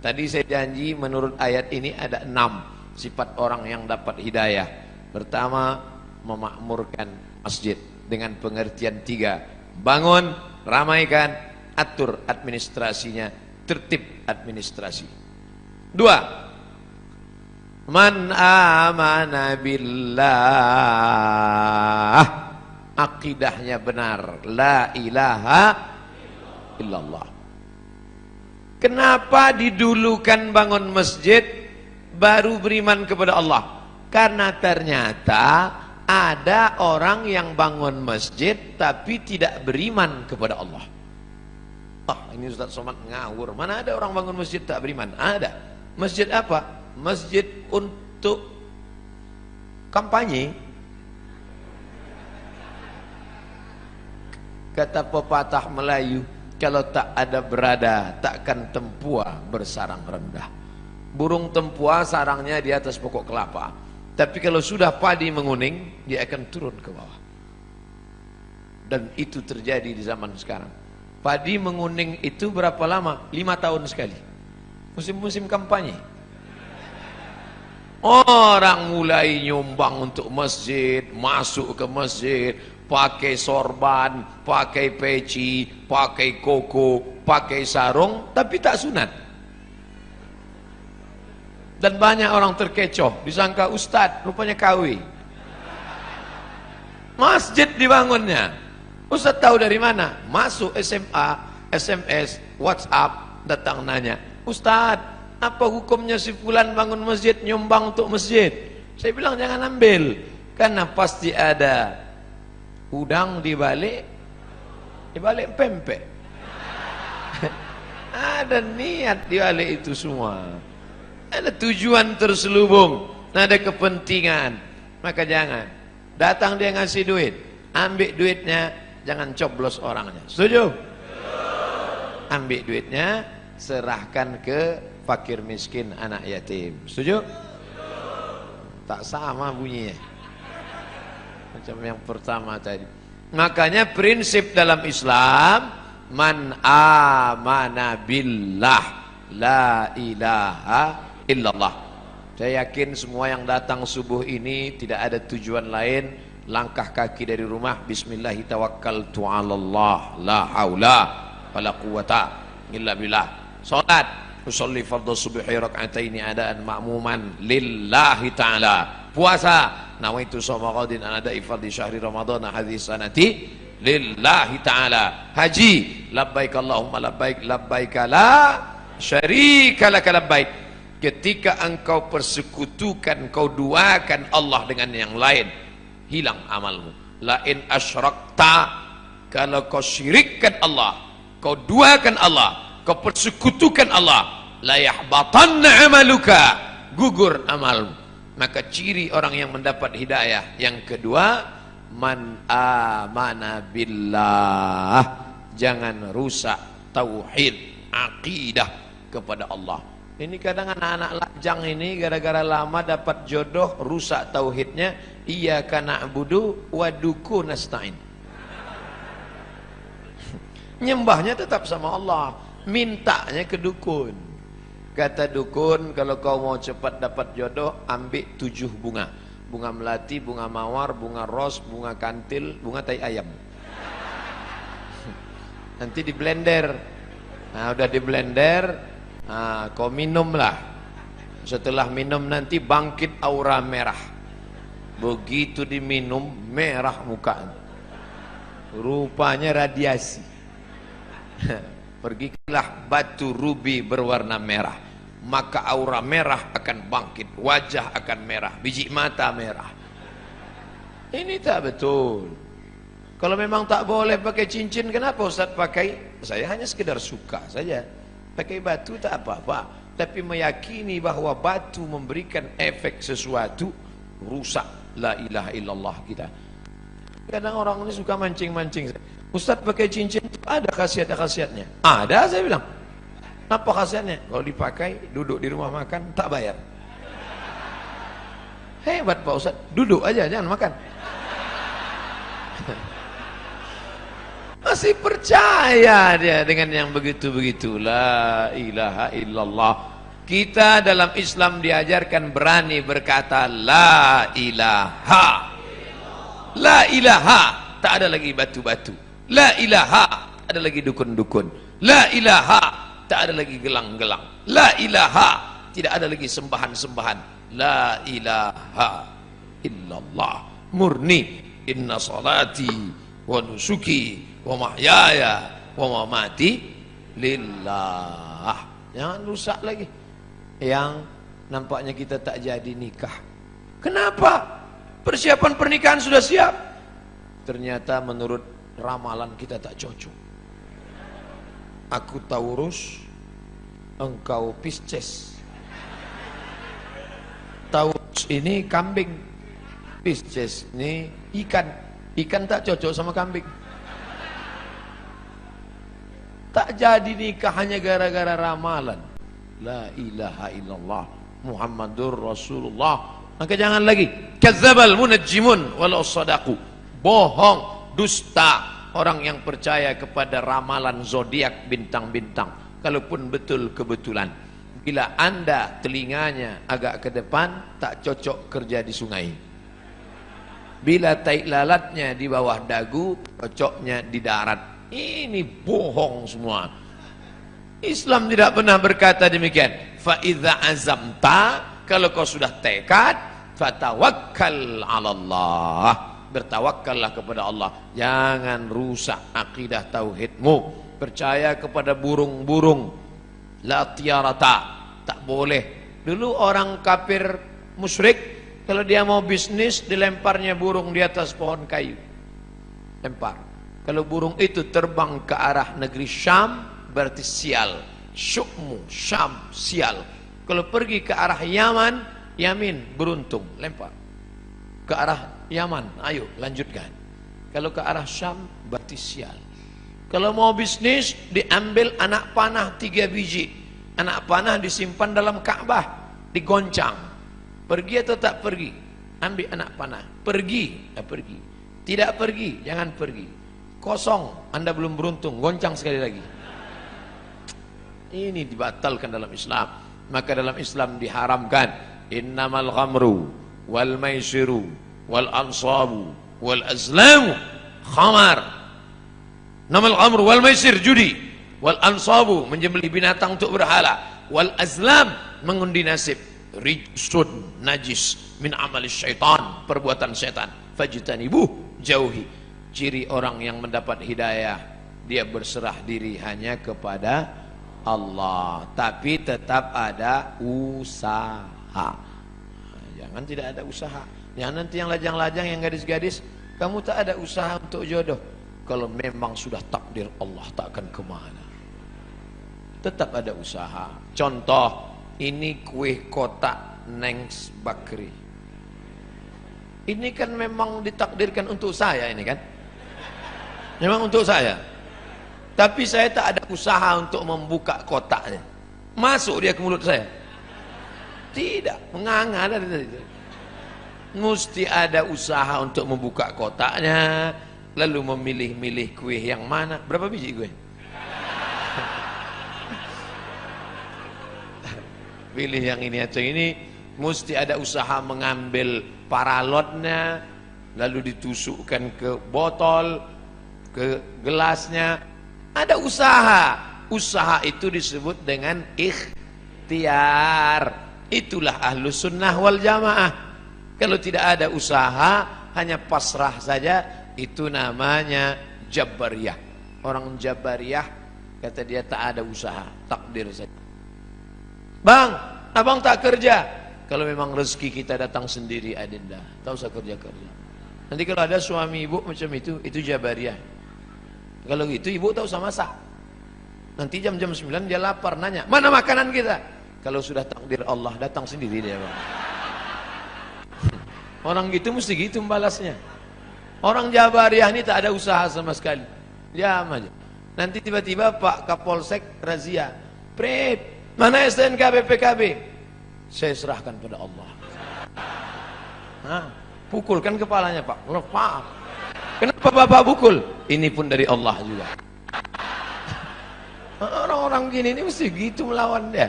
Tadi saya janji menurut ayat ini ada 6 sifat orang yang dapat hidayah. Pertama, memakmurkan masjid dengan pengertian 3. Bangun, ramaikan, atur administrasinya, tertib administrasi. 2. Man amana billah, akidahnya benar, la ilaha illallah. Kenapa didulukan bangun masjid baru beriman kepada Allah? Karena ternyata ada orang yang bangun masjid tapi tidak beriman kepada Allah. Ini Ustaz Somad ngawur. Mana ada orang bangun masjid tak beriman? Ada. Masjid apa? Masjid untuk kampanye. Kata pepatah Melayu, kalau tak ada berada, takkan tempua bersarang rendah. Burung tempua sarangnya di atas pokok kelapa, tapi kalau sudah padi menguning, dia akan turun ke bawah. Dan itu terjadi di zaman sekarang. Padi menguning itu berapa lama? 5 tahun sekali. Musim-musim kampanye. Orang mulai nyumbang untuk masjid, masuk ke masjid, pakai sorban, pakai peci, pakai koko, pakai sarung, tapi tak sunat. Dan banyak orang terkecoh, disangka ustadz, rupanya KW. Masjid dibangunnya. Ustadz tahu dari mana? Masuk SMA, SMS, WhatsApp, datang nanya, Ustadz, apa hukumnya si fulan bangun masjid, nyumbang untuk masjid? Saya bilang jangan ambil, karena pasti ada udang di balik pempek. Ada niat di balik itu semua. Ada tujuan terselubung, ada kepentingan. Maka jangan. Datang dia ngasih duit, ambil duitnya, jangan coblos orangnya. Setuju? Ambil duitnya, serahkan ke fakir miskin, anak yatim. Setuju? Tak sama bunyinya macam yang pertama tadi. Makanya prinsip dalam Islam, man amana billah, la ilaha illallah. Saya yakin semua yang datang subuh ini tidak ada tujuan lain, langkah kaki dari rumah, bismillahi tawakkaltu 'alallah, la haula wala quwata illa billah. Salat, usolli fardhu subhi rak'ataini adaan ma'muman lillahi ta'ala. Puasa, nawaitu shauma ghadin an ada'i fardhi syahri ramadhan hadhihi sanati lillahi ta'ala. Haji, labbaik Allahumma labbaik, labbaik la syarika laka labbaik. Ketika engkau persekutukan, kau duakan Allah dengan yang lain, hilang amalmu. Lain asyrakta, kalau kau syirikkan Allah, kau duakan Allah, kau persekutukan Allah, la yahbatanna amaluka, gugur amalmu. Maka ciri orang yang mendapat hidayah yang kedua, man amana billah, jangan rusak tauhid, akidah kepada Allah. Ini kadang anak-anak lajang ini gara-gara lama dapat jodoh, rusak tauhidnya. Iyyaka na'budu wa duku nasta'in. Nyembahnya tetap sama Allah, mintanya ke dukun. Kata dukun, kalau kau mau cepat dapat jodoh, ambil 7 bunga. Bunga melati, bunga mawar, bunga ros, bunga kantil, bunga tai ayam. Nanti di blender. Nah, udah di blender, nah, kau minumlah. Setelah minum nanti bangkit aura merah. Begitu diminum, merah muka. Rupanya radiasi. Pergilah batu rubi berwarna merah, maka aura merah akan bangkit, wajah akan merah, biji mata merah. Ini tak betul. Kalau memang tak boleh pakai cincin, kenapa Ustaz pakai? Saya hanya sekedar suka saja. Pakai batu tak apa-apa, tapi meyakini bahwa batu memberikan efek sesuatu, rusak la ilaha illallah kita. Kadang orang ini suka mancing-mancing. Ustaz pakai cincin ada khasiat-khasiatnya? Ada, saya bilang. Apa khasiatnya? Kalau dipakai, duduk di rumah makan, tak bayar. Hebat Pak Ustaz, duduk aja, jangan makan. Masih percaya dia dengan yang begitu-begitu. La ilaha illallah Kita dalam Islam diajarkan berani berkata la ilaha. La ilaha, tak ada lagi batu-batu. La ilaha, tak ada lagi dukun-dukun. La ilaha, tak ada lagi gelang-gelang. La ilaha, tidak ada lagi sembahan-sembahan. La ilaha illallah. Murni. Inna salati wa nusuki wa mahyaya wa mamati lillah. Jangan rusak lagi. Yang nampaknya kita tak jadi nikah. Kenapa? Persiapan pernikahan sudah siap. Ternyata menurut ramalan kita tak cocok. Aku Taurus, engkau Pisces. Taurus ini kambing, Pisces ini ikan. Ikan tak cocok sama kambing. Tak jadi nikah hanya gara-gara ramalan. La ilaha illallah Muhammadur Rasulullah. Maka jangan lagi kazzabal munajjimun walau sadaqu. Bohong, dusta orang yang percaya kepada ramalan zodiak bintang-bintang, kalaupun betul kebetulan. Bila anda telinganya agak ke depan, tak cocok kerja di sungai. Bila tai lalatnya di bawah dagu, cocoknya di darat. Ini bohong semua. Islam tidak pernah berkata demikian. Fa idza azamta, kalau kau sudah tekad, fatawakkal 'ala Allah. Bertawakkallah kepada Allah. Jangan rusak akidah tauhidmu. Percaya kepada burung-burung. La tiarata, tak boleh. Dulu orang kafir musyrik, kalau dia mau bisnis, dilemparnya burung di atas pohon kayu. Lempar. Kalau burung itu terbang ke arah negeri Syam, berarti sial. Syukmu, Syam, sial. Kalau pergi ke arah Yaman, Yamin, beruntung, lempar. Ke arah Yaman, ayo lanjutkan. Kalau ke arah Syam, berarti sial. Kalau mau bisnis, diambil anak panah 3 biji. Anak panah disimpan dalam Ka'bah, digoncang. Pergi atau tak pergi? Ambil anak panah. Pergi, ya pergi. Tidak pergi, jangan pergi. Kosong, Anda belum beruntung, goncang sekali lagi. Ini dibatalkan dalam Islam. Maka dalam Islam diharamkan innamal ghamru wal maisiru wal ansabu wal azlamu khamar. Namal ghamru wal maisir, judi, wal ansabu, menjembelih binatang untuk berhala, wal azlam, mengundi nasib, rijsun, najis, min amalis syaitan, perbuatan syaitan, fajtanibuh, jauhi. Ciri orang yang mendapat hidayah, dia berserah diri hanya kepada Allah, tapi tetap ada usaha. Jangan tidak ada usaha. Jangan nanti yang lajang-lajang, yang gadis-gadis, kamu tak ada usaha untuk jodoh. Kalau memang sudah takdir Allah, tak akan kemana. Tetap ada usaha. Contoh, ini kue kotak Nengs Bakri. Ini kan memang ditakdirkan untuk saya ini kan. Memang untuk saya. Tapi saya tak ada usaha untuk membuka kotaknya. Masuk dia ke mulut saya. Tidak, menganga dari tadi. Mesti ada usaha untuk membuka kotaknya, lalu memilih-milih kue yang mana. Berapa biji kue? Pilih yang ini atau ini. Mesti ada usaha mengambil paralotnya, lalu ditusukkan ke botol, ke gelasnya. Ada usaha. Usaha itu disebut dengan ikhtiar. Itulah ahlus sunnah wal jamaah. Kalau tidak ada usaha, hanya pasrah saja, itu namanya Jabariyah. Orang Jabariyah kata dia tak ada usaha, takdir saja. Bang, abang tak kerja. Kalau memang rezeki kita datang sendiri, adinda, tak usah kerja-kerja. Nanti kalau ada suami ibu macam itu Jabariyah. Kalau gitu ibu tak usah masak. Nanti jam-jam 9 dia lapar, nanya, mana makanan kita? Kalau sudah takdir Allah, datang sendiri dia, bang. Orang gitu mesti gitu membalasnya. Orang Jabariyah ini tak ada usaha sama sekali. Diam aja. Nanti tiba-tiba Pak Kapolsek razia. Prit, mana STNK BPKB? Saya serahkan pada Allah. Nah, pukulkan kepalanya Pak. Pak, kenapa Bapak pukul? Ini pun dari Allah juga. Orang-orang gini ini mesti gitu melawan dia.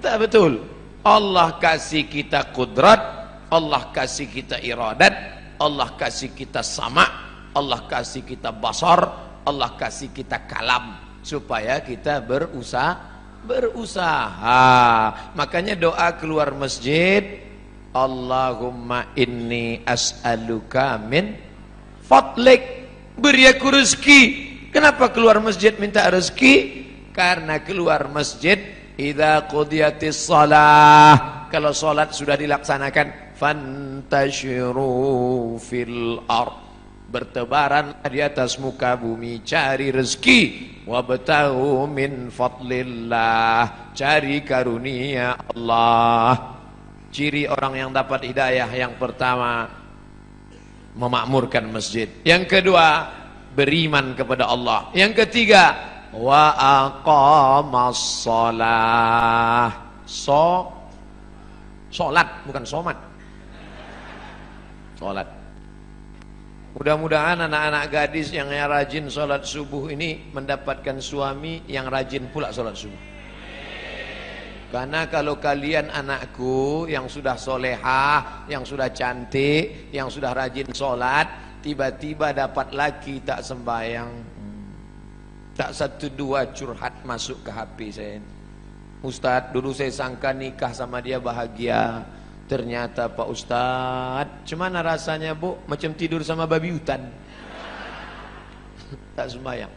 Tak betul. Allah kasih kita kudrat, Allah kasih kita iradat, Allah kasih kita sama, Allah kasih kita basar, Allah kasih kita kalam, supaya kita berusaha. Makanya doa keluar masjid, Allahumma inni as'aluka min fadlik, beri aku rezeki. Kenapa keluar masjid minta rezeki? Karena keluar masjid, idza qudiyatis shalah, kalau salat sudah dilaksanakan, fantashiru fil ard, bertebaran di atas muka bumi, cari rezeki, wabtaghu min fadlillah, cari karunia Allah. Ciri orang yang dapat hidayah yang pertama, memakmurkan masjid. Yang kedua, beriman kepada Allah. Yang ketiga, wa aqamas shalah. Salat, bukan somat. Salat. Mudah-mudahan anak-anak gadis yang rajin salat subuh ini mendapatkan suami yang rajin pula salat subuh. Karena kalau kalian anakku yang sudah solehah, yang sudah cantik, yang sudah rajin sholat, tiba-tiba dapat laki tak sembahyang, tak satu dua curhat masuk ke HP saya. Ustadz, dulu saya sangka nikah sama dia bahagia, ternyata Pak Ustadz, cemana rasanya bu? Macam tidur sama babi hutan. Tak sembahyang.